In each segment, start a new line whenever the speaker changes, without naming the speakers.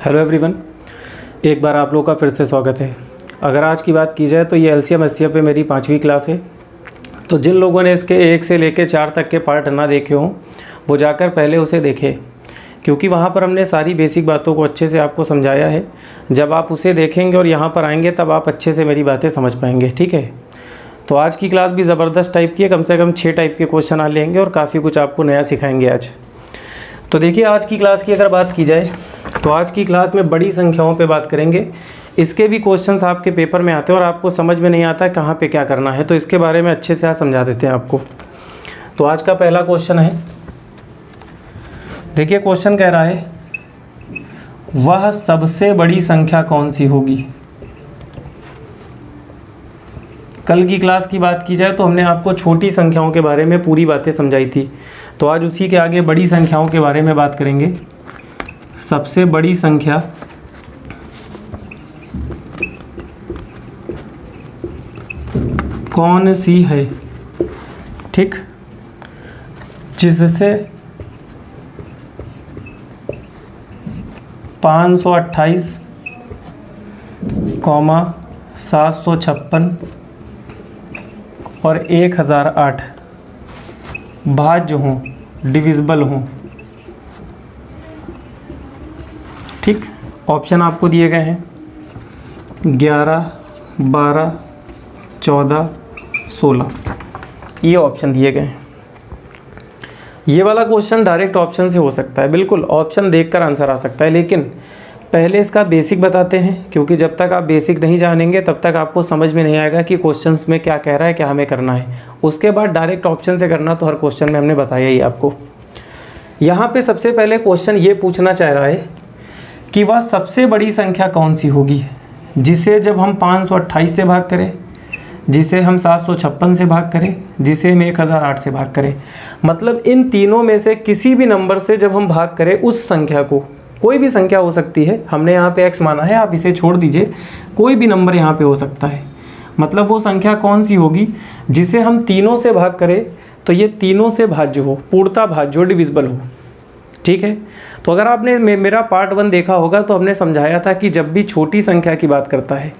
Hello everyone, एक बार आप लोगों का फिर से स्वागत है। अगर आज की बात की जाए तो ये एलसीएम एचसीएफ पे मेरी 5वीं क्लास है। तो जिन लोगों ने इसके 1 से लेकर 4 तक के पार्ट ना देखे हों वो जाकर पहले उसे देखें, क्योंकि वहाँ पर हमने सारी बेसिक बातों को अच्छे से आपको समझाया है। जब आप उसे देखेंगे और यहाँ पर आएंगे तब आप अच्छे से मेरी बातें समझ पाएंगे, ठीक है। तो आज की क्लास भी ज़बरदस्त टाइप की है, कम से कम 6 टाइप के क्वेश्चन आ लेंगे और काफ़ी कुछ आपको नया सिखाएंगे आज। तो देखिए, आज की क्लास की अगर बात की जाए तो आज की क्लास में बड़ी संख्याओं पे बात करेंगे। इसके भी क्वेश्चंस आपके पेपर में आते हैं और आपको समझ में नहीं आता कहाँ पे क्या करना है, तो इसके बारे में अच्छे से आज समझा देते हैं आपको। तो आज का पहला क्वेश्चन है, देखिए क्वेश्चन कह रहा है वह सबसे बड़ी संख्या कौन सी होगी। कल की क्लास की बात की जाए तो हमने आपको छोटी संख्याओं के बारे में पूरी बातें समझाई थी, तो आज उसी के आगे बड़ी संख्याओं के बारे में बात करेंगे। सबसे बड़ी संख्या कौन सी है, ठीक, जिससे 528, 756 और 1008 भाज्य हों, डिविजिबल हों, ठीक। ऑप्शन आपको दिए गए हैं 11, 12, 14, 16, ये ऑप्शन दिए गए हैं। ये वाला क्वेश्चन डायरेक्ट ऑप्शन से हो सकता है, बिल्कुल ऑप्शन देखकर आंसर आ सकता है, लेकिन पहले इसका बेसिक बताते हैं, क्योंकि जब तक आप बेसिक नहीं जानेंगे तब तक आपको समझ में नहीं आएगा कि क्वेश्चंस में क्या कह रहा है, क्या हमें करना है। उसके बाद डायरेक्ट ऑप्शन से करना तो हर क्वेश्चन में हमने बताया ही आपको। यहाँ पे सबसे पहले क्वेश्चन ये पूछना चाह रहा है कि वह सबसे बड़ी संख्या कौन सी होगी जिसे जब हम 528 से भाग करें, जिसे हम 756 से भाग करें, जिसे हम 1008 से भाग करें। मतलब इन तीनों में से किसी भी नंबर से जब हम भाग करें उस संख्या को, कोई भी संख्या हो सकती है, हमने यहाँ पे x माना है, आप इसे छोड़ दीजिए, कोई भी नंबर यहाँ पे हो सकता है। मतलब वो संख्या कौन सी होगी जिसे हम तीनों से भाग करें तो ये तीनों से भाज्य हो, पूर्णतः भाज्य हो, डिविजिबल हो, ठीक है। तो अगर आपने मेरा पार्ट 1 देखा होगा तो हमने समझाया था कि जब भी छोटी संख्या की बात करता है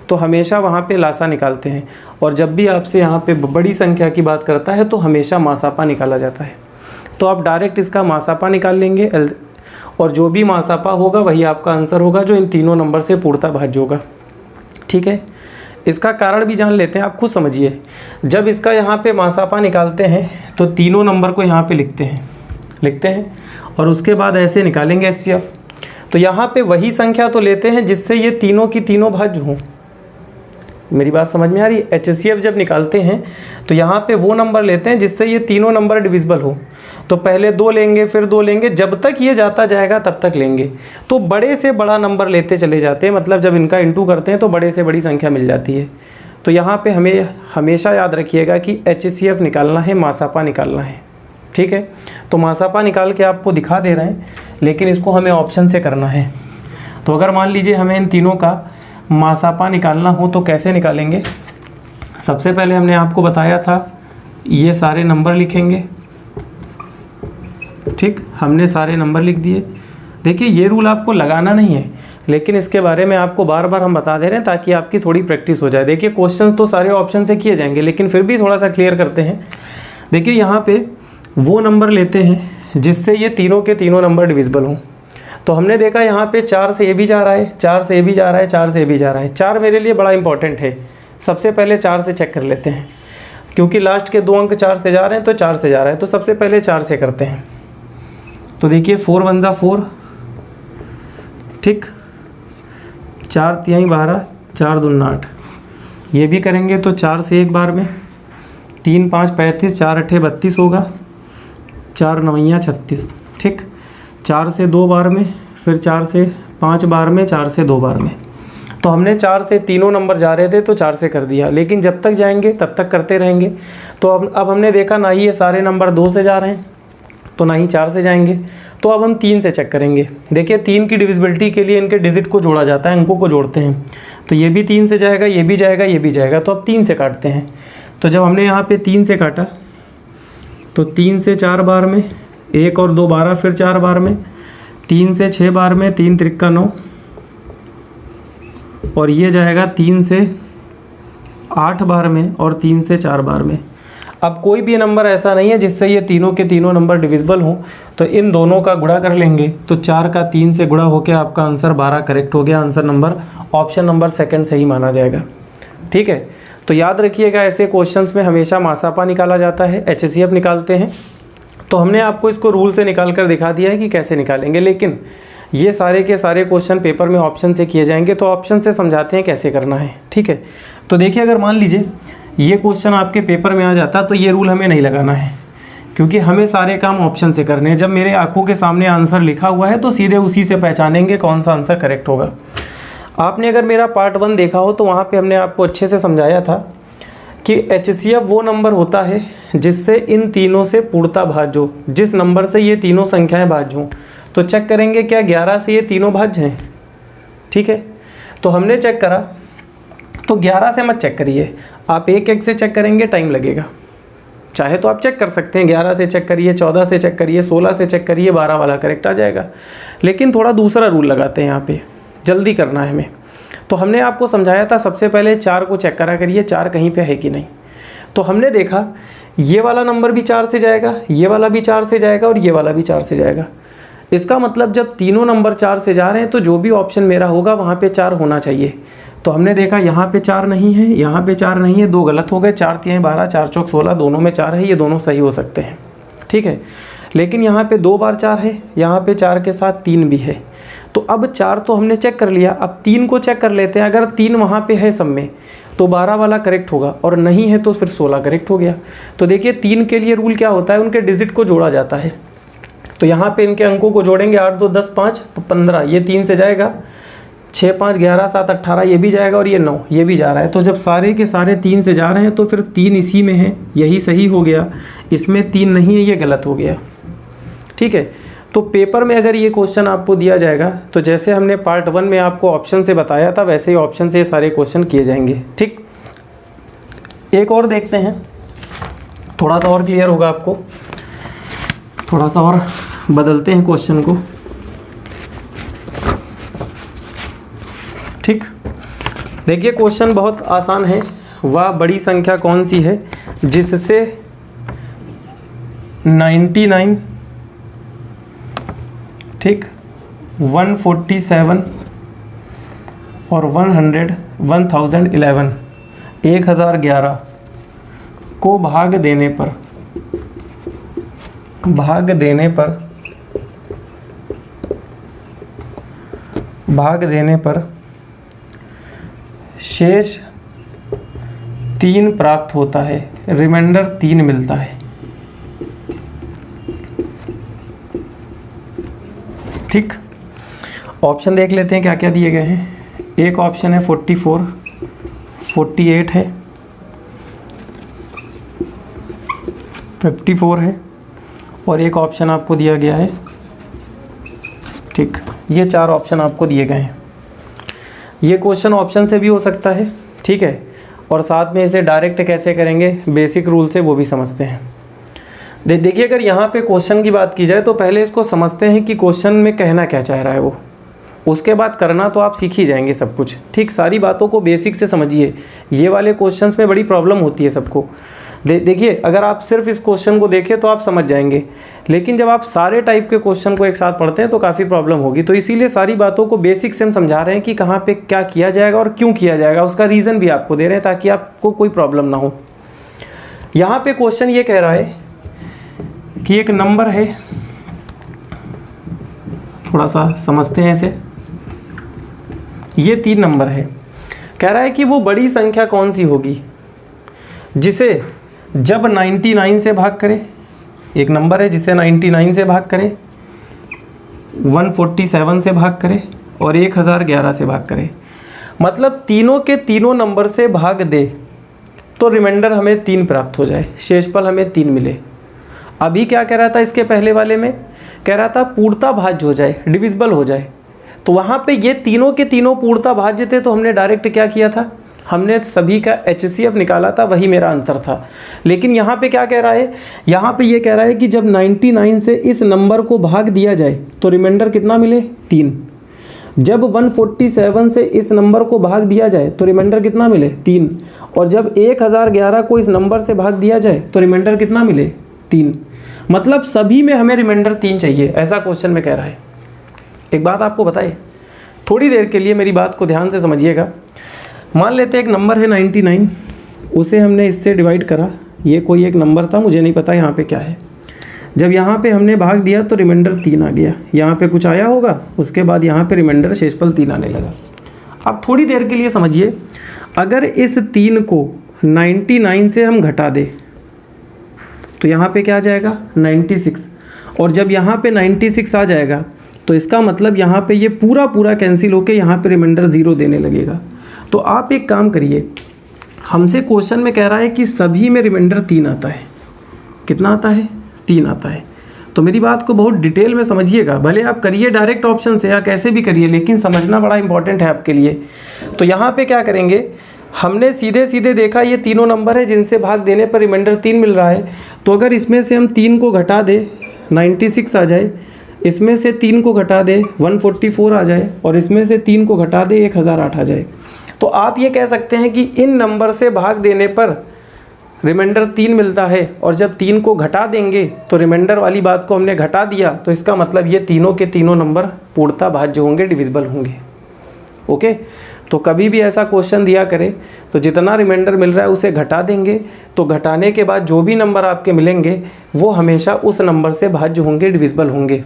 तो हमेशा वहाँ पे लासा निकालते हैं, और जब भी आपसे यहाँ पे बड़ी संख्या की बात करता है तो हमेशा मासापा निकाला जाता है। तो आप डायरेक्ट इसका मासापा निकाल लेंगे और जो भी मासापा होगा वही आपका आंसर होगा, जो इन तीनों नंबर से पूर्णतः भाज्य होगा, ठीक है। इसका कारण भी जान लेते हैं, आप खुद समझिए। जब इसका यहाँ पे मासापा निकालते हैं तो तीनों नंबर को यहाँ पे लिखते हैं और उसके बाद ऐसे निकालेंगे एचसीएफ। तो यहाँ पे वही संख्या तो लेते हैं जिससे ये तीनों की तीनों भाज्य हों। मेरी बात समझ में आ रही है? एचसीएफ जब निकालते हैं तो यहाँ पे वो नंबर लेते हैं जिससे ये तीनों नंबर डिविजिबल हो। तो पहले 2 लेंगे, फिर 2 लेंगे, जब तक ये जाता जाएगा तब तक लेंगे। तो बड़े से बड़ा नंबर लेते चले जाते हैं, मतलब जब इनका इंटू करते हैं तो बड़े से बड़ी संख्या मिल जाती है। तो यहाँ पे हमें हमेशा याद रखिएगा कि एचसीएफ निकालना है, मासापा निकालना है, ठीक है। तो मासापा निकाल के आपको दिखा दे रहे हैं, लेकिन इसको हमें ऑप्शन से करना है। तो अगर मान लीजिए हमें इन तीनों का मासापा निकालना हो तो कैसे निकालेंगे। सबसे पहले हमने आपको बताया था ये सारे नंबर लिखेंगे, ठीक, हमने सारे नंबर लिख दिए। देखिए ये रूल आपको लगाना नहीं है, लेकिन इसके बारे में आपको बार बार हम बता दे रहे हैं ताकि आपकी थोड़ी प्रैक्टिस हो जाए। देखिए क्वेश्चन तो सारे ऑप्शन से किए जाएंगे, लेकिन फिर भी थोड़ा सा क्लियर करते हैं। देखिए यहाँ पे वो नंबर लेते हैं जिससे ये तीनों के तीनों नंबर डिविजिबल हों। तो हमने देखा यहाँ पे 4 से ये भी जा रहा है, 4 से ये भी जा रहा है, 4 से ये भी जा रहा है। 4 मेरे लिए बड़ा इंपॉर्टेंट है, सबसे पहले 4 से चेक कर लेते हैं, क्योंकि लास्ट के 2 अंक 4 से जा रहे हैं तो 4 से जा रहा है, तो सबसे पहले 4 से करते हैं। तो देखिए 4 1 जा 4, ठीक, 4 3 12, 4 2 8, ये भी करेंगे तो 4 से एक बार में, 3 5 35, 4 8 32 होगा, 4 9 36, ठीक। 4 से 2 बार में, फिर 4 से 5 बार में, 4 से 2 बार में। तो हमने 4 से तीनों नंबर जा रहे थे तो 4 से कर दिया, लेकिन जब तक जाएंगे तब तक करते रहेंगे। तो अब हमने देखा ना ही ये सारे नंबर 2 से जा रहे हैं तो ना ही 4 से जाएंगे, तो अब हम 3 से चेक करेंगे। देखिए 3 की डिविजिबिलिटी के लिए इनके डिजिट को जोड़ा जाता है, अंकों को जोड़ते हैं। तो ये भी 3 से जाएगा, ये भी जाएगा, ये भी जाएगा, तो अब 3 से काटते हैं। तो जब हमने यहाँ पे 3 से काटा तो 3 से 4 बार में, 1 और 2 12, फिर 4 बार में, 3 से 6 बार में 3 त्रिक्का 9, और ये जाएगा 3 से 8 बार में और 3 से 4 बार में। अब कोई भी नंबर ऐसा नहीं है जिससे ये तीनों के तीनों नंबर डिविजिबल हों, तो इन दोनों का गुणा कर लेंगे तो 4 का 3 से गुणा होकर आपका आंसर 12 करेक्ट हो गया। Answer number option number second सही माना जाएगा। ठीक है, तो याद रखिएगा ऐसे क्वेश्चंस में हमेशा मासापा निकाला जाता है, HCF निकालते हैं। तो हमने आपको इसको रूल से निकाल कर दिखा दिया है कि कैसे निकालेंगे, लेकिन ये सारे के सारे क्वेश्चन पेपर में ऑप्शन से किए जाएंगे, तो ऑप्शन से समझाते हैं कैसे करना है। ठीक है, तो देखिए अगर मान लीजिए ये क्वेश्चन आपके पेपर में आ जाता तो ये रूल हमें नहीं लगाना है, क्योंकि हमें सारे काम ऑप्शन से करने हैं। जब मेरे आंखों के सामने आंसर लिखा हुआ है तो सीधे उसी से पहचानेंगे कौन सा आंसर करेक्ट होगा। आपने अगर मेरा पार्ट 1 देखा हो तो वहाँ पे हमने आपको अच्छे से समझाया था कि HCF वो नंबर होता है जिससे इन तीनों से पूर्णता भाज्य हो, जिस नंबर से ये तीनों संख्याएं भाज्य हों। तो चेक करेंगे क्या 11 से ये तीनों भाज्य हैं। ठीक है, तो हमने चेक करा, तो 11 से मत चेक करिए, आप एक एक से चेक करेंगे, टाइम लगेगा। चाहे तो आप चेक कर सकते हैं, 11 से चेक करिए, 14 से चेक करिए, 16 से चेक करिए, 12 वाला करेक्ट आ जाएगा। लेकिन थोड़ा दूसरा रूल लगाते हैं, यहाँ पे जल्दी करना है हमें। तो हमने आपको समझाया था सबसे पहले 4 को चेक करा करिए, 4 कहीं पे है कि नहीं। तो हमने देखा ये वाला नंबर भी 4 से जाएगा, ये वाला भी 4 से जाएगा और ये वाला भी 4 से जाएगा। इसका मतलब जब तीनों नंबर 4 से जा रहे हैं तो जो भी ऑप्शन मेरा होगा वहाँ पे 4 होना चाहिए। तो हमने देखा यहाँ पे 4 नहीं है, यहाँ पे 4 नहीं है, 2 गलत हो गए। 4 3 12, 4 चौक 16, दोनों में 4 है, ये दोनों सही हो सकते हैं। ठीक है, लेकिन यहाँ पे 2 बार 4 है, यहाँ पे 4 के साथ 3 भी है। तो अब 4 तो हमने चेक कर लिया, अब 3 को चेक कर लेते हैं। अगर 3 वहाँ पे है सब में तो 12 वाला करेक्ट होगा, और नहीं है तो फिर 16 करेक्ट हो गया। तो देखिए 3 के लिए रूल क्या होता है, उनके डिजिट को जोड़ा जाता है। तो यहाँ पे इनके अंकों को जोड़ेंगे, 8 2 10 5 15, ये 3 से जाएगा, 6 5 11 7 18, ये भी जाएगा, और ये 9 ये भी जा रहा है। तो जब सारे के सारे 3 से जा रहे हैं तो फिर 3 इसी में है, यही सही हो गया। इसमें 3 नहीं है, ये गलत हो गया। ठीक है, तो पेपर में अगर ये क्वेश्चन आपको दिया जाएगा तो जैसे हमने पार्ट 1 में आपको ऑप्शन से बताया था वैसे ही ऑप्शन से ये सारे क्वेश्चन किए जाएंगे। ठीक, एक और देखते हैं, थोड़ा सा और क्लियर होगा आपको। थोड़ा सा और बदलते हैं क्वेश्चन को। ठीक, देखिए क्वेश्चन बहुत आसान है। वह बड़ी संख्या कौन सी है जिससे 99, ठीक, 147 और 1011 1011 को भाग देने पर शेष 3 प्राप्त होता है, रिमाइंडर 3 मिलता है। ठीक, ऑप्शन देख लेते हैं क्या क्या दिए गए हैं। एक ऑप्शन है 44, 48 है, 54 है, और एक ऑप्शन आपको दिया गया है। ठीक, ये 4 ऑप्शन आपको दिए गए हैं। ये क्वेश्चन ऑप्शन से भी हो सकता है। ठीक है, और साथ में इसे डायरेक्ट कैसे करेंगे बेसिक रूल से वो भी समझते हैं। देखिए अगर यहाँ पे क्वेश्चन की बात की जाए तो पहले इसको समझते हैं कि क्वेश्चन में कहना क्या चाह रहा है वो, उसके बाद करना तो आप सीख ही जाएंगे सब कुछ। ठीक, सारी बातों को बेसिक से समझिए। ये वाले क्वेश्चंस में बड़ी प्रॉब्लम होती है सबको। देखिए अगर आप सिर्फ इस क्वेश्चन को देखें तो आप समझ जाएंगे, लेकिन जब आप सारे टाइप के क्वेश्चन को एक साथ पढ़ते हैं तो काफ़ी प्रॉब्लम होगी। तो इसीलिए सारी बातों को बेसिक से हम समझा रहे हैं कि कहाँ पे क्या किया जाएगा और क्यों किया जाएगा, उसका रीज़न भी आपको दे रहे हैं ताकि आपको कोई प्रॉब्लम ना हो। यहाँ पे क्वेश्चन ये कह रहा है कि एक नंबर है, थोड़ा सा समझते हैं इसे। ये 3 नंबर है, कह रहा है कि वो बड़ी संख्या कौन सी होगी जिसे जब 99 से भाग करे, एक नंबर है जिसे 99 से भाग करे, 147 से भाग करे और 1011 से भाग करे। मतलब तीनों के तीनों नंबर से भाग दे तो रिमाइंडर हमें 3 प्राप्त हो जाए, शेषफल हमें 3 मिले। अभी क्या कह रहा था, इसके पहले वाले में कह रहा था पूर्णता भाज्य हो जाए, डिविजिबल हो जाए। तो वहाँ पे ये तीनों के तीनों पूर्णता भाज्य थे, तो हमने डायरेक्ट क्या किया था, हमने सभी का HCF निकाला था, वही मेरा आंसर था। लेकिन यहाँ पे क्या कह रहा है, यहाँ पे ये कह रहा है कि जब 99 से इस नंबर को भाग दिया जाए तो रिमाइंडर कितना मिले, 3। जब 147 से इस नंबर को भाग दिया जाए तो रिमाइंडर कितना मिले, 3। और जब 1011 को इस नंबर से भाग दिया जाए तो रिमाइंडर कितना मिले, 3। मतलब सभी में हमें रिमाइंडर 3 चाहिए, ऐसा क्वेश्चन में कह रहा है। एक बात आपको बताए, थोड़ी देर के लिए मेरी बात को ध्यान से समझिएगा। मान लेते हैं एक नंबर है 99, उसे हमने इससे डिवाइड करा, ये कोई एक नंबर था, मुझे नहीं पता यहाँ पे क्या है। जब यहाँ पे हमने भाग दिया तो रिमाइंडर 3 आ गया, यहाँ पे कुछ आया होगा, उसके बाद यहाँ पे रिमाइंडर शेषफल 3 आने लगा। अब थोड़ी देर के लिए समझिए, अगर इस 3 को 99 से हम घटा दें तो यहाँ पे क्या आ जाएगा, 96। और जब यहाँ पे 96 आ जाएगा तो इसका मतलब यहाँ पे ये पूरा कैंसिल होके यहाँ पे रिमाइंडर 0 देने लगेगा। तो आप एक काम करिए, हमसे क्वेश्चन में कह रहा है कि सभी में रिमाइंडर 3 आता है। कितना आता है, 3 आता है। तो मेरी बात को बहुत डिटेल में समझिएगा, भले आप करिए डायरेक्ट ऑप्शन से या कैसे भी करिए, लेकिन समझना बड़ा इंपॉर्टेंट है आपके लिए। तो यहाँ पे क्या करेंगे, हमने सीधे सीधे देखा ये तीनों नंबर है जिनसे भाग देने पर रिमाइंडर 3 मिल रहा है। तो अगर इसमें से हम 3 को घटा दे 96 आ जाए, इसमें से 3 को घटा दे 144 आ जाए, और इसमें से 3 को घटा दे 1008 आ जाए, तो आप ये कह सकते हैं कि इन नंबर से भाग देने पर रिमाइंडर 3 मिलता है। और जब 3 को घटा देंगे तो रिमाइंडर वाली बात को हमने घटा दिया, तो इसका मतलब ये तीनों के तीनों नंबर पूर्णतः भाज्य होंगे, डिविजिबल होंगे। ओके, तो कभी भी ऐसा क्वेश्चन दिया करे तो जितना रिमाइंडर मिल रहा है उसे घटा देंगे, तो घटाने के बाद जो भी नंबर आपके मिलेंगे वो हमेशा उस नंबर से भाज्य होंगे, डिविजिबल होंगे।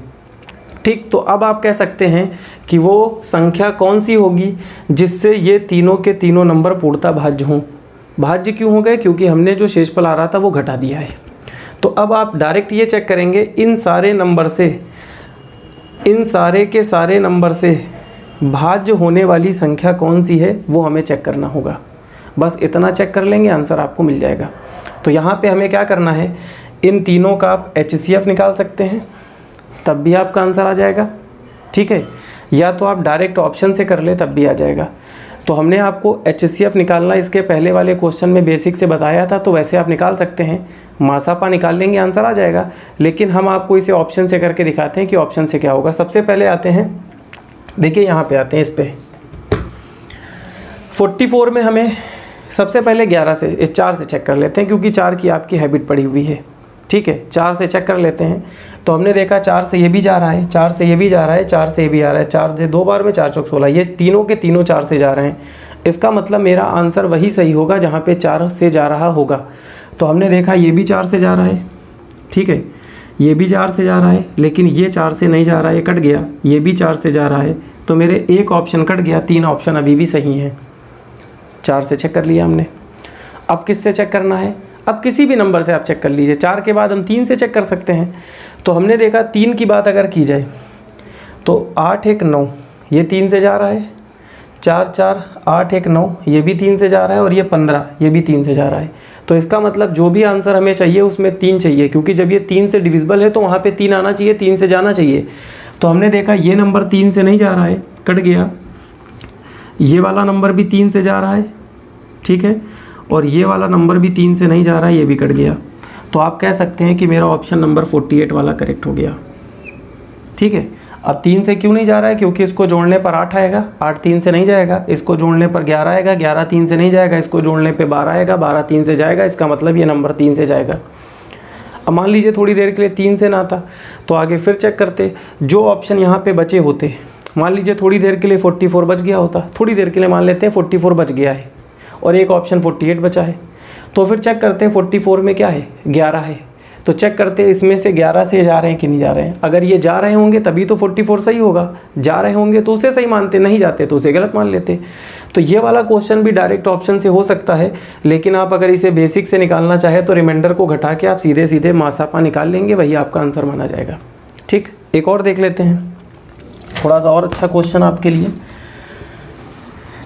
ठीक, तो अब आप कह सकते हैं कि वो संख्या कौन सी होगी जिससे ये तीनों के तीनों नंबर पूर्णतः भाज्य हों। भाज्य क्यों हो गए, क्योंकि हमने जो शेषफल आ रहा था वो घटा दिया है। तो अब आप डायरेक्ट ये चेक करेंगे, इन सारे नंबर से, इन सारे के सारे नंबर से भाज्य होने वाली संख्या कौन सी है वो हमें चेक करना होगा। बस इतना चेक कर लेंगे, आंसर आपको मिल जाएगा। तो यहाँ पे हमें क्या करना है, इन तीनों का आप HCF निकाल सकते हैं, तब भी आपका आंसर आ जाएगा। ठीक है, या तो आप डायरेक्ट ऑप्शन से कर ले, तब भी आ जाएगा। तो हमने आपको HCF निकालना इसके पहले वाले क्वेश्चन में बेसिक से बताया था, तो वैसे आप निकाल सकते हैं, मासापा निकाल लेंगे, आंसर आ जाएगा। लेकिन हम आपको इसे ऑप्शन से करके दिखाते हैं कि ऑप्शन से क्या होगा। सबसे पहले आते हैं, देखिए यहाँ पे आते हैं, इस पे 44 में हमें सबसे पहले 11 से 4 से चेक कर लेते हैं, क्योंकि 4 की आपकी हैबिट पड़ी हुई है। ठीक है, 4 से चेक कर लेते हैं। तो हमने देखा 4 से ये भी जा रहा है, 4 से ये भी जा रहा है, 4 से ये भी आ रहा है, 4 से 2 बार में 4 चौक 16, ये तीनों के तीनों 4 से जा रहे हैं। इसका मतलब मेरा आंसर वही सही होगा जहाँ पे 4 से जा रहा होगा। तो हमने देखा ये भी 4 से जा रहा है, ठीक है, ये भी 4 से जा रहा है, लेकिन ये 4 से नहीं जा रहा है, ये कट गया। ये भी 4 से जा रहा है, तो मेरे एक ऑप्शन कट गया, 3 ऑप्शन अभी भी सही हैं। 4 से चेक कर लिया हमने। अब किससे चेक करना है, अब किसी भी नंबर से आप चेक कर लीजिए। 4 के बाद हम 3 से चेक कर सकते हैं। तो हमने देखा 3 की बात अगर की जाए तो 8 1 9, ये 3 से जा रहा है, 4 4 8 1 9, ये भी 3 से जा रहा है, और ये 15, ये भी 3 से जा रहा है। तो इसका मतलब जो भी आंसर हमें चाहिए उसमें 3 चाहिए, क्योंकि जब ये 3 से डिविजिबल है तो वहाँ पे 3 आना चाहिए, 3 से जाना चाहिए। तो हमने देखा ये नंबर 3 से नहीं जा रहा है, कट गया। ये वाला नंबर भी 3 से जा रहा है, ठीक है, और ये वाला नंबर भी 3 से नहीं जा रहा है, ये भी कट गया। तो आप कह सकते हैं कि मेरा ऑप्शन नंबर 48 वाला करेक्ट हो गया। ठीक है, अब 3 से क्यों नहीं जा रहा है, क्योंकि इसको जोड़ने पर 8 आएगा, 8 3 से नहीं जाएगा, इसको जोड़ने पर 11 आएगा, 11 3 से नहीं जाएगा, इसको जोड़ने पे 12 आएगा, 12 3 से जाएगा, इसका मतलब ये नंबर 3 से जाएगा। अब मान लीजिए थोड़ी देर के लिए 3 से ना था, तो आगे फिर चेक करते, जो ऑप्शन यहाँ पे बचे होते, मान लीजिए थोड़ी देर के लिए 44 बच गया होता, थोड़ी देर के लिए मान लेते हैं 44 बच गया है और एक ऑप्शन 48 बचा है, तो फिर चेक करते हैं 44 में क्या है, 11 है। तो चेक करते हैं इसमें से 11 से जा रहे हैं कि नहीं जा रहे हैं। अगर ये जा रहे होंगे तभी तो 44 सही होगा, जा रहे होंगे तो उसे सही मानते, नहीं जाते तो उसे गलत मान लेते। तो ये वाला क्वेश्चन भी डायरेक्ट ऑप्शन से हो सकता है, लेकिन आप अगर इसे बेसिक से निकालना चाहे तो रिमाइंडर को घटा के आप सीधे सीधे मासापा निकाल लेंगे, वही आपका आंसर माना जाएगा। ठीक, एक और देख लेते हैं, थोड़ा सा और अच्छा क्वेश्चन आपके लिए,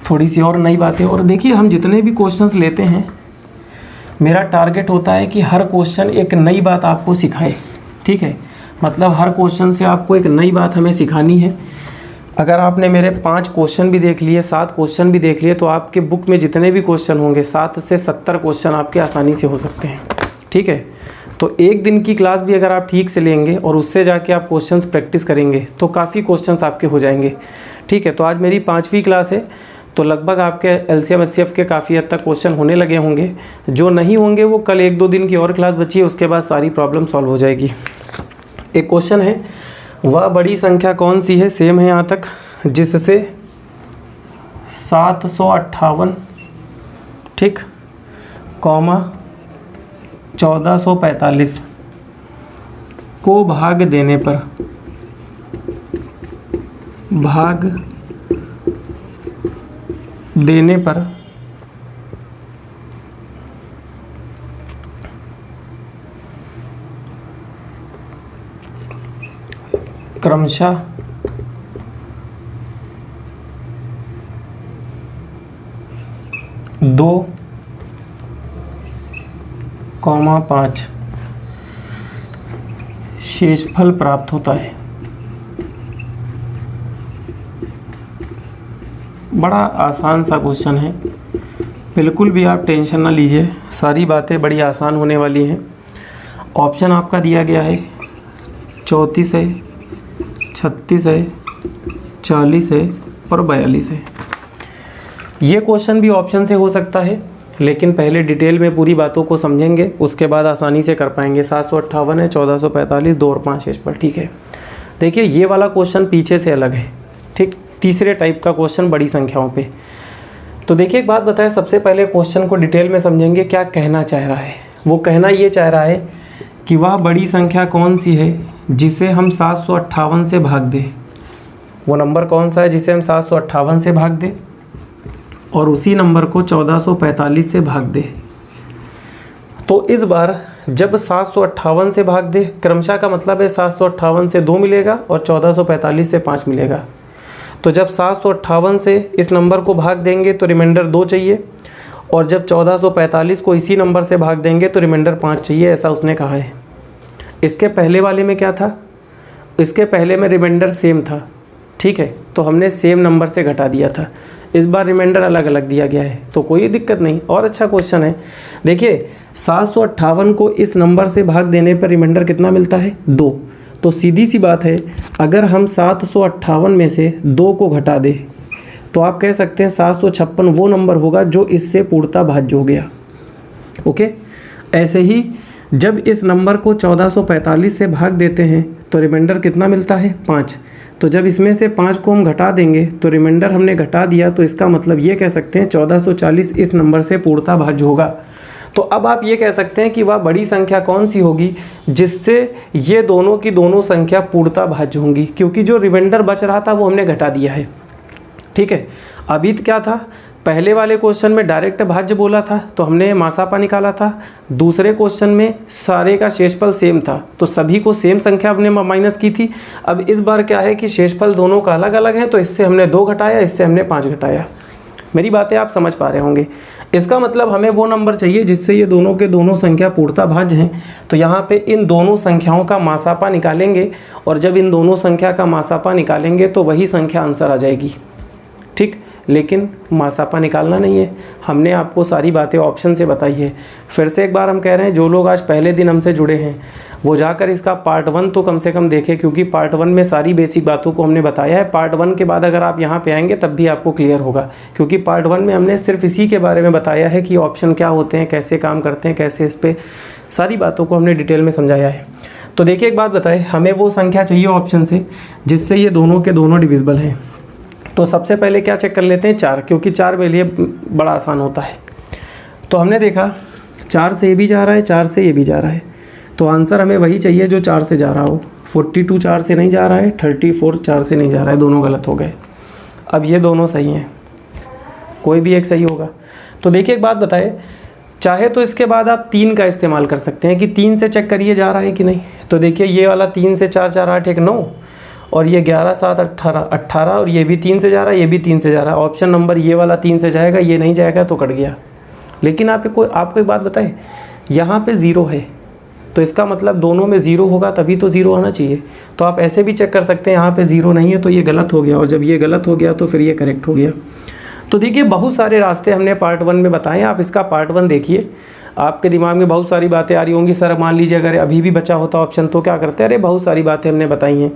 थोड़ी सी और नई बातें। और देखिए हम जितने भी क्वेश्चंस लेते हैं, मेरा टारगेट होता है कि हर क्वेश्चन एक नई बात आपको सिखाए। ठीक है, मतलब हर क्वेश्चन से आपको एक नई बात हमें सिखानी है। अगर आपने मेरे 5 क्वेश्चन भी देख लिए, 7 क्वेश्चन भी देख लिए, तो आपके बुक में जितने भी क्वेश्चन होंगे 7 से 70 क्वेश्चन आपके आसानी से हो सकते हैं। ठीक है, तो एक दिन की क्लास भी अगर आप ठीक से लेंगे और उससे जाके आप क्वेश्चंस प्रैक्टिस करेंगे तो काफ़ी क्वेश्चंस आपके हो जाएंगे। ठीक है, तो आज मेरी 5वीं क्लास है, तो लगभग आपके एलसीएम एचसीएफ के काफ़ी हद तक क्वेश्चन होने लगे होंगे। जो नहीं होंगे वो कल 1-2 दिन की और क्लास बची है, उसके बाद सारी प्रॉब्लम सॉल्व हो जाएगी। एक क्वेश्चन है, वह बड़ी संख्या कौन सी है, सेम है यहाँ तक, जिससे 758 ठीक 1445 को भाग देने पर क्रमशः 2,5 शेषफल प्राप्त होता है। बड़ा आसान सा क्वेश्चन है, बिल्कुल भी आप टेंशन ना लीजिए, सारी बातें बड़ी आसान होने वाली हैं। ऑप्शन आपका दिया गया है 34 है, 36 है, 40 है और 42 है। ये क्वेश्चन भी ऑप्शन से हो सकता है, लेकिन पहले डिटेल में पूरी बातों को समझेंगे, उसके बाद आसानी से कर पाएंगे। 758 है, 1445, 2 और 5 शेषफल। ठीक है, देखिए ये वाला क्वेश्चन पीछे से अलग है। ठीक, तीसरे टाइप का क्वेश्चन बड़ी संख्याओं पे। तो देखिए एक बात बताएं, सबसे पहले क्वेश्चन को डिटेल में समझेंगे क्या कहना चाह रहा है। वो कहना ये चाह रहा है कि वह बड़ी संख्या कौन सी है जिसे हम 758 से भाग दें। वो नंबर कौन सा है जिसे हम 758 से भाग दें और उसी नंबर को 1445 से भाग दे। तो इस बार जब 758 से भाग दे, क्रमशः का मतलब है 758 से 2 मिलेगा और 1445 से 5 मिलेगा। तो जब 758 से इस नंबर को भाग देंगे तो रिमाइंडर 2 चाहिए, और जब 1445 को इसी नंबर से भाग देंगे तो रिमाइंडर 5 चाहिए, ऐसा उसने कहा है। इसके पहले वाले में क्या था, इसके पहले में रिमाइंडर सेम था। ठीक है, तो हमने सेम नंबर से घटा दिया था। इस बार रिमाइंडर अलग अलग दिया गया है, तो कोई दिक्कत नहीं, और अच्छा क्वेश्चन है। देखिए 758 को इस नंबर से भाग देने पर रिमाइंडर कितना मिलता है, 2। तो सीधी सी बात है, अगर हम 758 में से 2 को घटा दें तो आप कह सकते हैं 756 वो नंबर होगा जो इससे पूर्णतः भाज्य हो गया। ओके, ऐसे ही जब इस नंबर को 1445 से भाग देते हैं तो रिमाइंडर कितना मिलता है, 5। तो जब इसमें से 5 को हम घटा देंगे तो रिमाइंडर हमने घटा दिया, तो इसका मतलब ये कह सकते हैं 1440 इस नंबर से पूर्णतः भाज्य होगा। तो अब आप ये कह सकते हैं कि वह बड़ी संख्या कौन सी होगी जिससे ये दोनों की दोनों संख्या पूर्णतः भाज्य होंगी, क्योंकि जो रिमाइंडर बच रहा था वो हमने घटा दिया है। ठीक है, अभी क्या था, पहले वाले क्वेश्चन में डायरेक्ट भाज्य बोला था तो हमने मासापा निकाला था। दूसरे क्वेश्चन में सारे का शेषफल सेम था तो सभी को सेम संख्या हमने माइनस की थी। अब इस बार क्या है कि शेषफल दोनों का अलग अलग है, तो इससे हमने 2 घटाया, इससे हमने 5 घटाया। मेरी बातें आप समझ पा रहे होंगे। इसका मतलब हमें वो नंबर चाहिए जिससे ये दोनों के दोनों संख्या पूर्णतः भाज्य हैं। तो यहाँ पे इन दोनों संख्याओं का मासापा निकालेंगे, और जब इन दोनों संख्या का मासापा निकालेंगे तो वही संख्या आंसर आ जाएगी। ठीक, लेकिन मासापा निकालना नहीं है, हमने आपको सारी बातें ऑप्शन से बताई है। फिर से एक बार हम कह रहे हैं, जो लोग आज पहले दिन हमसे जुड़े हैं वो जाकर इसका पार्ट 1 तो कम से कम देखें, क्योंकि पार्ट 1 में सारी बेसिक बातों को हमने बताया है। पार्ट 1 के बाद अगर आप यहाँ पे आएंगे तब भी आपको क्लियर होगा, क्योंकि पार्ट 1 में हमने सिर्फ इसी के बारे में बताया है कि ऑप्शन क्या होते हैं, कैसे काम करते हैं, कैसे इस पर सारी बातों को हमने डिटेल में समझाया है। तो देखिए एक बात बताएं, हमें वो संख्या चाहिए ऑप्शन से जिससे ये दोनों के दोनों डिविजिबल हैं। तो सबसे पहले क्या चेक कर लेते हैं, 4, क्योंकि 4 के लिए बड़ा आसान होता है। तो हमने देखा 4 से ये भी जा रहा है, 4 से ये भी जा रहा है, तो आंसर हमें वही चाहिए जो 4 से जा रहा हो। 42 4 से नहीं जा रहा है, 34 4 से नहीं जा रहा है, दोनों गलत हो गए। अब ये दोनों सही हैं, कोई भी एक सही होगा। तो देखिए एक बात बताए, चाहे तो इसके बाद आप 3 का इस्तेमाल कर सकते हैं कि 3 से चेक करिए जा रहा है कि नहीं। तो देखिए ये वाला 3 से 4 4 8 1 9, और ये 11 7 18, और ये भी 3 से जा रहा है, ये भी 3 से जा रहा है। ऑप्शन नंबर ये वाला 3 से जाएगा, ये नहीं जाएगा तो कट गया। लेकिन आपको एक बात बताए, यहाँ पे 0 है, तो इसका मतलब दोनों में ज़ीरो होगा तभी तो ज़ीरो आना चाहिए। तो आप ऐसे भी चेक कर सकते हैं, यहाँ पे ज़ीरो नहीं है तो ये गलत हो गया, और जब ये गलत हो गया तो फिर ये करेक्ट हो गया। तो देखिए बहुत सारे रास्ते हमने पार्ट 1 में बताए, आप इसका पार्ट 1 देखिए। आपके दिमाग में बहुत सारी बातें आ रही होंगी, सर मान लीजिए अगर अभी भी बचा होता ऑप्शन तो क्या करते? अरे बहुत सारी बातें हमने बताई हैं,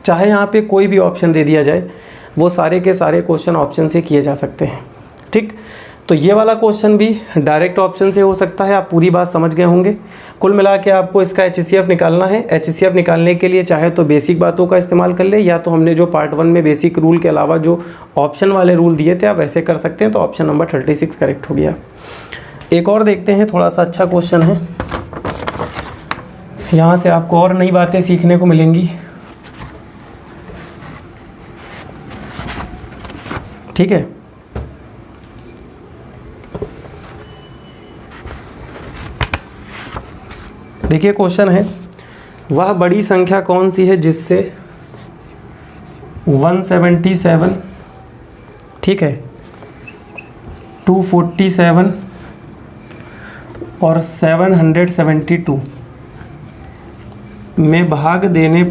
चाहे यहाँ पे कोई भी ऑप्शन दे दिया जाए, वो सारे के सारे क्वेश्चन ऑप्शन से किए जा सकते हैं। ठीक, तो ये वाला क्वेश्चन भी डायरेक्ट ऑप्शन से हो सकता है। आप पूरी बात समझ गए होंगे। कुल मिला के आपको इसका HCF निकालना है। HCF निकालने के लिए चाहे तो बेसिक बातों का इस्तेमाल कर ले, या तो हमने जो पार्ट 1 में बेसिक रूल के अलावा जो ऑप्शन वाले रूल दिए थे आप ऐसे कर सकते हैं। तो ऑप्शन नंबर 36 करेक्ट हो गया। एक और देखते हैं, थोड़ा सा अच्छा क्वेश्चन है, यहाँ से आपको और नई बातें सीखने को मिलेंगी। ठीक है, देखिए क्वेश्चन है, वह बड़ी संख्या कौन सी है जिससे 177, ठीक है, 247 और 772 में भाग देने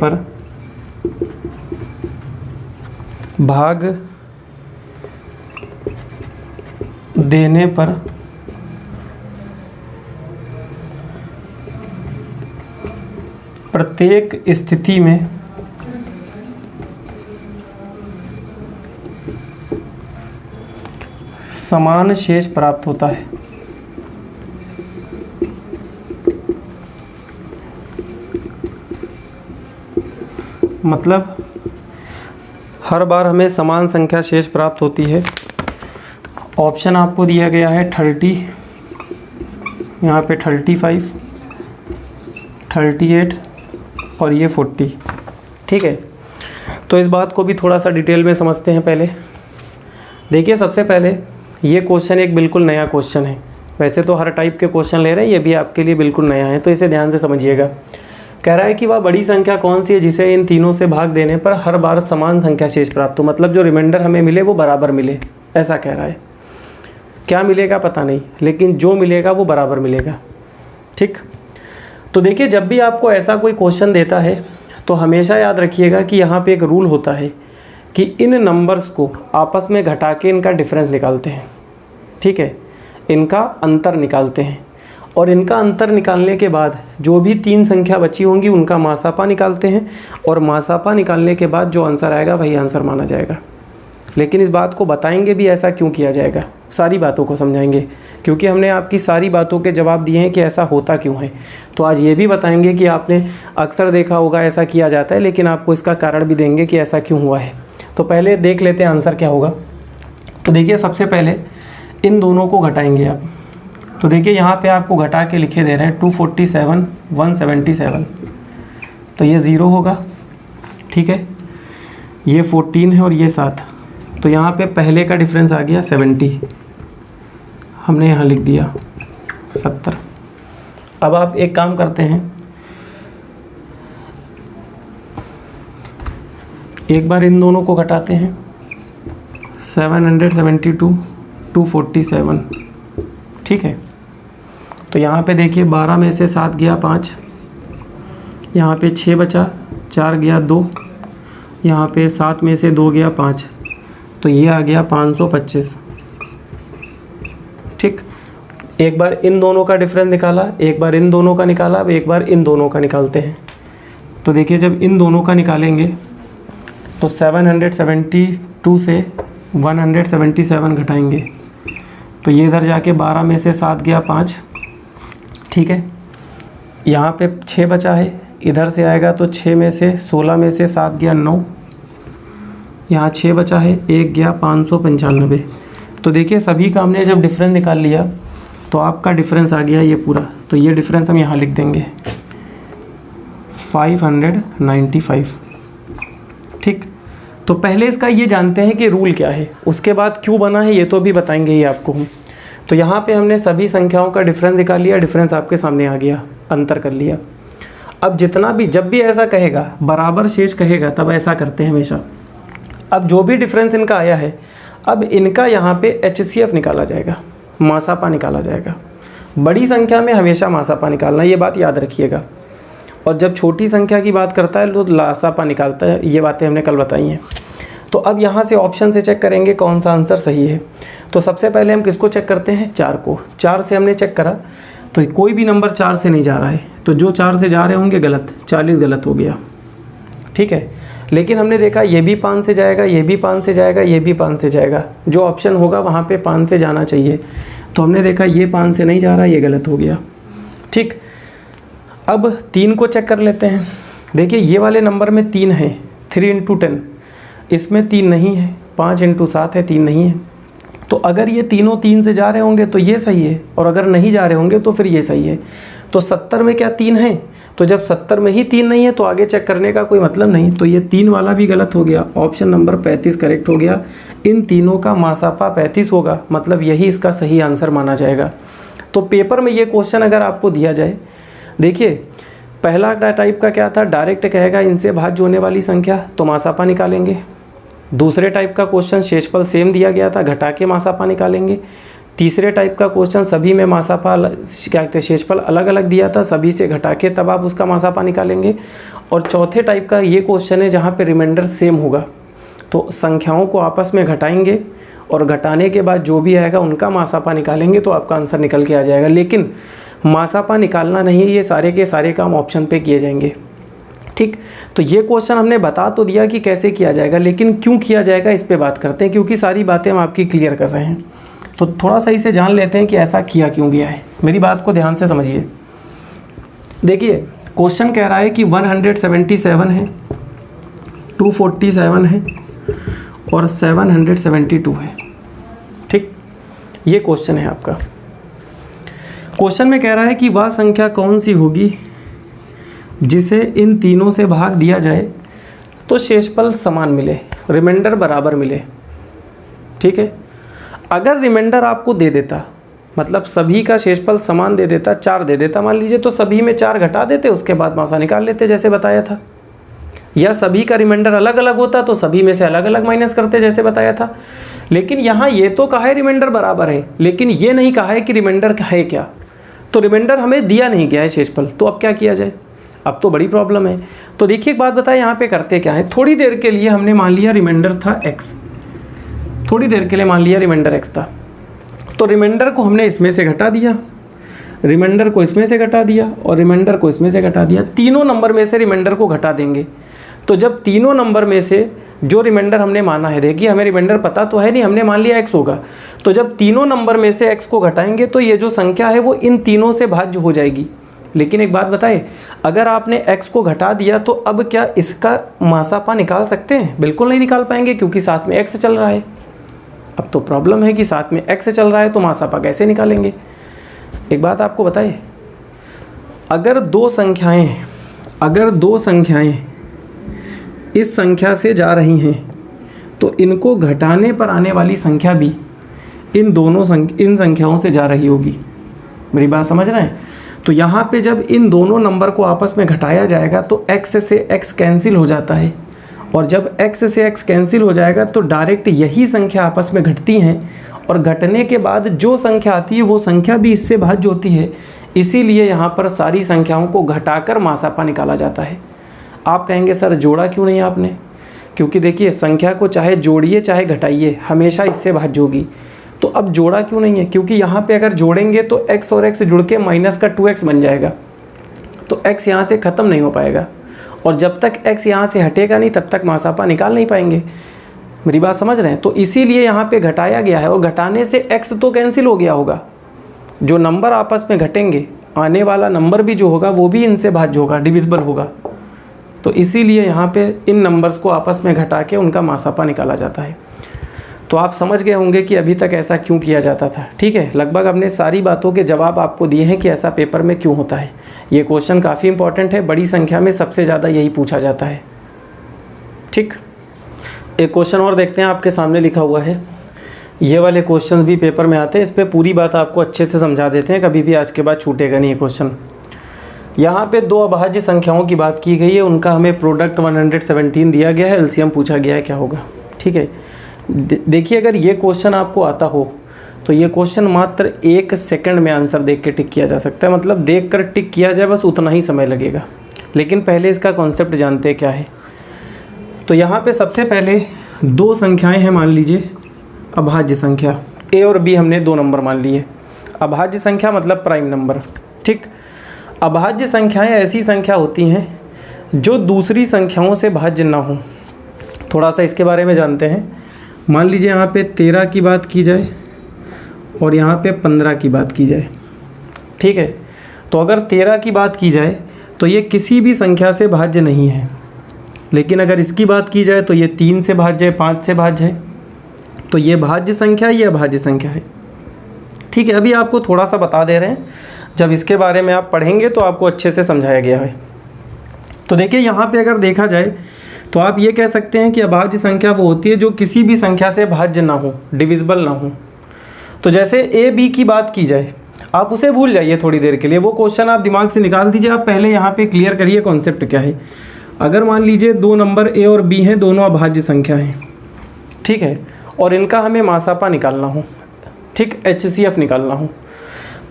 पर प्रत्येक स्थिति में समान शेष प्राप्त होता है। मतलब हर बार हमें समान संख्या शेष प्राप्त होती है। ऑप्शन आपको दिया गया है 30, यहाँ पे 35, 38 और ये 40। ठीक है, तो इस बात को भी थोड़ा सा डिटेल में समझते हैं। पहले देखिए, सबसे पहले ये क्वेश्चन एक बिल्कुल नया क्वेश्चन है। वैसे तो हर टाइप के क्वेश्चन ले रहे हैं, ये भी आपके लिए बिल्कुल नया है, तो इसे ध्यान से समझिएगा। कह रहा है कि वह बड़ी संख्या कौन सी है जिसे इन तीनों से भाग देने पर हर बार समान संख्या शेष प्राप्त हो, मतलब जो रिमाइंडर हमें मिले वो बराबर मिले, ऐसा कह रहा है। क्या मिलेगा पता नहीं, लेकिन जो मिलेगा वो बराबर मिलेगा। ठीक, तो देखिए जब भी आपको ऐसा कोई क्वेश्चन देता है तो हमेशा याद रखिएगा कि यहाँ पे एक रूल होता है कि इन नंबर्स को आपस में घटा के इनका डिफरेंस निकालते हैं। ठीक है, इनका अंतर निकालते हैं, और इनका अंतर निकालने के बाद जो भी 3 संख्या बची होंगी उनका मासापा निकालते हैं, और मासापा निकालने के बाद जो आंसर आएगा वही आंसर माना जाएगा। लेकिन इस बात को बताएंगे भी ऐसा क्यों किया जाएगा, सारी बातों को समझाएंगे, क्योंकि हमने आपकी सारी बातों के जवाब दिए हैं कि ऐसा होता क्यों है। तो आज ये भी बताएंगे कि आपने अक्सर देखा होगा ऐसा किया जाता है, लेकिन आपको इसका कारण भी देंगे कि ऐसा क्यों हुआ है। तो पहले देख लेते हैं आंसर क्या होगा। तो देखिए सबसे पहले इन दोनों को घटाएंगे आप। तो देखिए यहाँ पे आपको घटा के लिखे दे रहे हैं 247, 177, तो ये 0 होगा। ठीक है, ये 14 है और ये 7, तो यहाँ पे पहले का डिफरेंस आ गया 70, हमने यहाँ लिख दिया 70। अब आप एक काम करते हैं, एक बार इन दोनों को घटाते हैं, 772, 247। ठीक है, तो यहाँ पे देखिए 12 में से 7 गया 5, यहाँ पे 6 बचा, 4 गया 2, यहाँ पे 7 में से 2 गया 5, तो ये आ गया 525। ठीक, एक बार इन दोनों का डिफरेंस निकाला, एक बार इन दोनों का निकाला, अब एक बार इन दोनों का निकालते हैं। तो देखिए जब इन दोनों का निकालेंगे तो 772 से 177 घटाएंगे, तो ये इधर जाके 12 में से 7 गया 5। ठीक है, यहाँ पे 6 बचा है, इधर से आएगा तो 6 में से 16 में से 7 गया 9, यहाँ 6 बचा है, 1 गया 595। तो देखिए सभी का हमने जब डिफरेंस निकाल लिया तो आपका डिफरेंस आ गया ये पूरा, तो ये डिफरेंस हम यहाँ लिख देंगे 595। ठीक, तो पहले इसका ये जानते हैं कि रूल क्या है, उसके बाद क्यों बना है ये तो भी बताएंगे ही आपको हम। तो यहाँ पे हमने सभी संख्याओं का डिफरेंस निकाल लिया, डिफरेंस आपके सामने आ गया, अंतर कर लिया। अब जितना भी जब भी ऐसा कहेगा बराबर शेष कहेगा तब ऐसा करते हैं हमेशा। अब जो भी डिफरेंस इनका आया है, अब इनका यहाँ पे HCF निकाला जाएगा, मासापा निकाला जाएगा। बड़ी संख्या में हमेशा मासापा निकालना, ये बात याद रखिएगा। और जब छोटी संख्या की बात करता है तो लासापा निकालता है, ये बातें हमने कल बताई हैं। तो अब यहाँ से ऑप्शन से चेक करेंगे कौन सा आंसर सही है। तो सबसे पहले हम किसको चेक करते हैं, 4 को। 4 से हमने चेक करा तो कोई भी नंबर 4 से नहीं जा रहा है, तो जो 4 से जा रहे होंगे गलत, 40 गलत हो गया, ठीक है। लेकिन हमने देखा ये भी 5 से जाएगा, ये भी 5 से जाएगा, ये भी 5 से जाएगा, जो ऑप्शन होगा वहाँ पे 5 से जाना चाहिए। तो हमने देखा ये 5 से नहीं जा रहा, ये गलत हो गया, ठीक। अब 3 को चेक कर लेते हैं। देखिए ये वाले नंबर में 3 है, 3 × 10, इसमें 3 नहीं है, 5 × 7 है, 3 नहीं है। तो अगर ये तीनों 3 से जा रहे होंगे तो ये सही है, और अगर नहीं जा रहे होंगे तो फिर ये सही है। तो 70 में क्या 3 है? तो जब 70 में ही 3 नहीं है तो आगे चेक करने का कोई मतलब नहीं। तो ये 3 वाला भी गलत हो गया, ऑप्शन नंबर 35 करेक्ट हो गया। इन तीनों का मासापा 35 होगा, मतलब यही इसका सही आंसर माना जाएगा। तो पेपर में ये क्वेश्चन अगर आपको दिया जाए, देखिए पहला टाइप का क्या था, डायरेक्ट कहेगा इनसे भाज्य होने वाली संख्या तो मासापा निकालेंगे। दूसरे टाइप का क्वेश्चन शेषफल सेम दिया गया था, घटा के मासापा निकालेंगे। तीसरे टाइप का क्वेश्चन सभी में मासापा क्या कहते हैं शेषफल अलग अलग दिया था, सभी से घटा के तब आप उसका मासापा निकालेंगे। और चौथे टाइप का ये क्वेश्चन है जहाँ पे रिमाइंडर सेम होगा, तो संख्याओं को आपस में घटाएंगे और घटाने के बाद जो भी आएगा उनका मासापा निकालेंगे तो आपका आंसर निकल के आ जाएगा। लेकिन मासापा निकालना नहीं है, ये सारे के सारे काम ऑप्शन पे किए जाएंगे, ठीक। तो ये क्वेश्चन हमने बता तो दिया कि कैसे किया जाएगा, लेकिन क्यों किया जाएगा इस पे बात करते हैं, क्योंकि सारी बातें हम आपकी क्लियर कर रहे हैं। तो थोड़ा सा इसे जान लेते हैं कि ऐसा किया क्यों गया है। मेरी बात को ध्यान से समझिए। देखिए क्वेश्चन कह रहा है कि 177 है, 247 है और 772 है, ठीक। ये क्वेश्चन है आपका। क्वेश्चन में कह रहा है कि वह संख्या कौन सी होगी जिसे इन तीनों से भाग दिया जाए तो शेषफल समान मिले, रिमाइंडर बराबर मिले, ठीक है। अगर रिमाइंडर आपको दे देता, मतलब सभी का शेषफल समान दे देता, 4 दे देता मान लीजिए, तो सभी में 4 घटा देते, उसके बाद मासा निकाल लेते जैसे बताया था। या सभी का रिमाइंडर अलग अलग होता तो सभी में से अलग अलग माइनस करते जैसे बताया था। लेकिन यहाँ ये तो कहा है रिमाइंडर बराबर है, लेकिन ये नहीं कहा है कि रिमाइंडर है क्या। तो रिमाइंडर हमें दिया नहीं गया है शेषफल, तो अब क्या किया जाए, अब तो बड़ी प्रॉब्लम है। तो देखिए एक बात बताएं, यहाँ पे करते क्या है, थोड़ी देर के लिए हमने मान लिया रिमाइंडर था x, थोड़ी देर के लिए मान लिया रिमाइंडर x था, तो रिमाइंडर को हमने इसमें से घटा दिया, रिमाइंडर को इसमें से घटा दिया और रिमाइंडर को इसमें से घटा दिया। तीनों नंबर में से रिमाइंडर को घटा देंगे। तो जब तीनों नंबर में से जो रिमाइंडर हमने माना है, देखिए हमें रिमाइंडर पता तो है नहीं, हमने मान लिया x होगा, तो जब तीनों नंबर में से x को घटाएंगे तो ये जो संख्या है वो इन तीनों से भाज्य हो जाएगी। लेकिन एक बात बताए, अगर आपने x को घटा दिया तो अब क्या इसका मासापा निकाल सकते हैं? बिल्कुल नहीं निकाल पाएंगे, क्योंकि साथ में x चल रहा है। अब तो प्रॉब्लम है कि साथ में x चल रहा है तो मासापा कैसे निकालेंगे। एक बात आपको बताए, अगर दो संख्याएं इस संख्या से जा रही हैं तो इनको घटाने पर आने वाली संख्या भी इन संख्याओं से जा रही होगी। मेरी बात समझ रहे हैं? तो यहाँ पे जब इन दोनों नंबर को आपस में घटाया जाएगा तो x से x कैंसिल हो जाता है, और जब x से x कैंसिल हो जाएगा तो डायरेक्ट यही संख्या आपस में घटती हैं, और घटने के बाद जो संख्या आती है वो संख्या भी इससे भाज्य होती है। इसीलिए यहाँ पर सारी संख्याओं को घटाकर मासापा निकाला जाता है। आप कहेंगे सर जोड़ा क्यों नहीं आपने? क्योंकि देखिए संख्या को चाहे जोड़िए चाहे घटाइए हमेशा इससे भाज्य होगी। तो अब जोड़ा क्यों नहीं है? क्योंकि यहाँ पे अगर जोड़ेंगे तो x और x जुड़ के माइनस का 2x बन जाएगा, तो x यहाँ से ख़त्म नहीं हो पाएगा, और जब तक x यहाँ से हटेगा नहीं तब तक मासापा निकाल नहीं पाएंगे। मेरी बात समझ रहे हैं? तो इसीलिए यहाँ पे घटाया गया है, और घटाने से x तो कैंसिल हो गया होगा। जो नंबर आपस में घटेंगे आने वाला नंबर भी जो होगा वो भी इनसे भाज्य होगा, डिविजिबल होगा। तो इसीलिए यहाँ पे इन नंबर्स को आपस में घटा के उनका मासापा निकाला जाता है। तो आप समझ गए होंगे कि अभी तक ऐसा क्यों किया जाता था। ठीक है, लगभग हमने सारी बातों के जवाब आपको दिए हैं कि ऐसा पेपर में क्यों होता है। ये क्वेश्चन काफ़ी इंपॉर्टेंट है, बड़ी संख्या में सबसे ज़्यादा यही पूछा जाता है। ठीक, एक क्वेश्चन और देखते हैं, आपके सामने लिखा हुआ है। ये वाले क्वेश्चंस भी पेपर में आते हैं, इस पर पूरी बात आपको अच्छे से समझा देते हैं, कभी भी आज के बाद छूटेगा नहीं ये क्वेश्चन। यहाँ पे दो अभाज्य संख्याओं की बात की गई है, उनका हमें प्रोडक्ट 117 दिया गया है, एलसीएम पूछा गया है क्या होगा। ठीक है, देखिए अगर ये क्वेश्चन आपको आता हो तो ये क्वेश्चन मात्र 1 सेकंड में आंसर देख के टिक किया जा सकता है, मतलब देख कर टिक किया जाए बस उतना ही समय लगेगा। लेकिन पहले इसका कॉन्सेप्ट जानते हैं क्या है। तो यहाँ पे सबसे पहले दो संख्याएं हैं, मान लीजिए अभाज्य संख्या a और b हमने 2 नंबर मान लिए। अभाज्य संख्या मतलब प्राइम नंबर, ठीक। अभाज्य संख्याएं ऐसी संख्या होती हैं जो दूसरी संख्याओं से भाज्य ना हो। थोड़ा सा इसके बारे में जानते हैं। मान लीजिए यहाँ पे 13 की बात की जाए और यहाँ पे 15 की बात की जाए, ठीक है। तो अगर 13 की बात की जाए तो ये किसी भी संख्या से भाज्य नहीं है, लेकिन अगर इसकी बात की जाए तो ये 3 से भाज्य है, 5 से भाज्य है। तो ये भाज्य संख्या है, ये अभाज्य संख्या है, ठीक है। अभी आपको थोड़ा सा बता दे रहे हैं, जब इसके बारे में आप पढ़ेंगे तो आपको अच्छे से समझाया गया है। तो देखिए यहाँ पे अगर देखा जाए तो आप ये कह सकते हैं कि अभाज्य संख्या वो होती है जो किसी भी संख्या से भाज्य ना हो, डिविजिबल ना हो। तो जैसे a b की बात की जाए, आप उसे भूल जाइए थोड़ी देर के लिए, वो क्वेश्चन आप दिमाग से निकाल दीजिए। आप पहले यहाँ पे क्लियर करिए कॉन्सेप्ट क्या है। अगर मान लीजिए 2 नंबर a और b हैं, दोनों अभाज्य संख्या हैं, ठीक है, और इनका हमें मासापा निकालना हो, ठीक, HCF निकालना हो,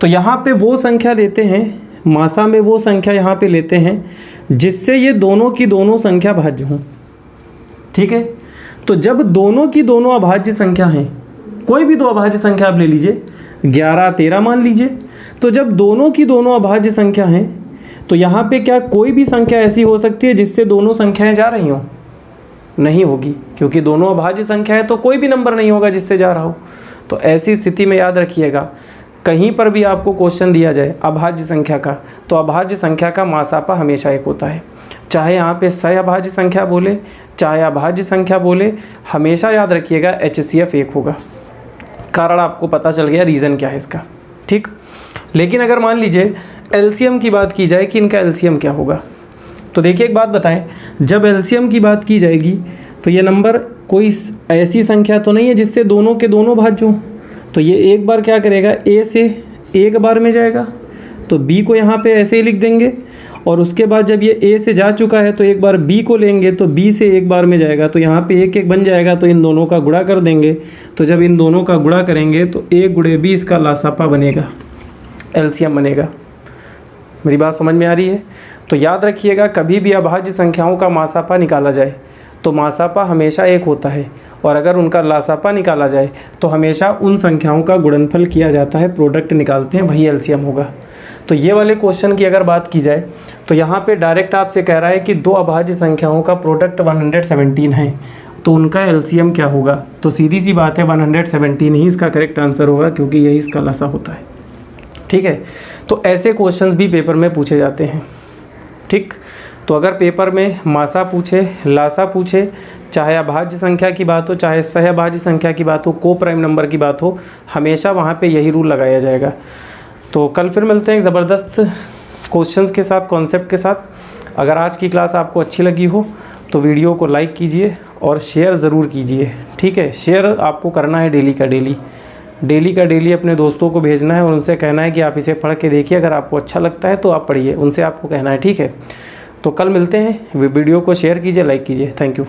तो यहाँ पे वो संख्या लेते हैं, मासा में वो संख्या यहाँ पे लेते हैं जिससे ये दोनों की दोनों संख्या भाज्य हों, ठीक है। तो जब दोनों की दोनों अभाज्य संख्या हैं, कोई भी 2 अभाज्य संख्या आप ले लीजिए, 11 13 मान लीजिए, तो जब दोनों की दोनों अभाज्य संख्या हैं तो यहाँ पे क्या कोई भी संख्या ऐसी हो सकती है जिससे दोनों संख्याएं जा रही हों? नहीं होगी, क्योंकि दोनों अभाज्य संख्या है तो कोई भी नंबर नहीं होगा जिससे जा रहा हो। तो ऐसी स्थिति में याद रखिएगा, कहीं पर भी आपको क्वेश्चन दिया जाए अभाज्य संख्या का, तो अभाज्य संख्या का मासापा हमेशा 1 होता है। चाहे यहाँ पे सह अभाज्य संख्या बोले, चाहे अभाज्य संख्या बोले, हमेशा याद रखिएगा HCF 1 होगा। कारण आपको पता चल गया रीज़न क्या है इसका, ठीक। लेकिन अगर मान लीजिए LCM की बात की जाए कि इनका LCM क्या होगा, तो देखिए एक बात बताएं, जब LCM की बात की जाएगी तो ये नंबर कोई ऐसी संख्या तो नहीं है जिससे दोनों के दोनों भाज्य हों। तो ये एक बार क्या करेगा, A से एक बार में जाएगा, तो B को यहाँ पे ऐसे ही लिख देंगे, और उसके बाद जब ये A से जा चुका है तो एक बार B को लेंगे तो B से एक बार में जाएगा, तो यहाँ पे 1 1 बन जाएगा, तो इन दोनों का गुणा कर देंगे। तो जब इन दोनों का गुणा करेंगे तो A × B इसका लासापा बनेगा, LCM बनेगा। मेरी बात समझ में आ रही है? तो याद रखिएगा, कभी भी अभाज्य संख्याओं का मासापा निकाला जाए तो मासापा हमेशा 1 होता है, और अगर उनका लासापा निकाला जाए तो हमेशा उन संख्याओं का गुणनफल किया जाता है, प्रोडक्ट निकालते हैं, वही LCM होगा। तो ये वाले क्वेश्चन की अगर बात की जाए तो यहाँ पे डायरेक्ट आपसे कह रहा है कि 2 अभाज्य संख्याओं का प्रोडक्ट 117 है, तो उनका LCM क्या होगा? तो सीधी सी बात है 117 ही इसका करेक्ट आंसर होगा, क्योंकि यही इसका लसा होता है, ठीक है। तो ऐसे क्वेश्चंस भी पेपर में पूछे जाते हैं, ठीक। तो अगर पेपर में मासा पूछे, लासा पूछे, चाहे अभाज्य संख्या की बात हो, चाहे सह अभाज्य संख्या की बात हो, को प्राइम नंबर की बात हो, हमेशा वहाँ पे यही रूल लगाया जाएगा। तो कल फिर मिलते हैं एक ज़बरदस्त क्वेश्चंस के साथ, कॉन्सेप्ट के साथ। अगर आज की क्लास आपको अच्छी लगी हो तो वीडियो को लाइक कीजिए और शेयर ज़रूर कीजिए, ठीक है। शेयर आपको करना है डेली का डेली अपने दोस्तों को भेजना है और उनसे कहना है कि आप इसे पढ़ के देखिए, अगर आपको अच्छा लगता है तो आप पढ़िए, उनसे आपको कहना है, ठीक है। तो कल मिलते हैं, वीडियो को शेयर कीजिए, लाइक कीजिए। Thank you.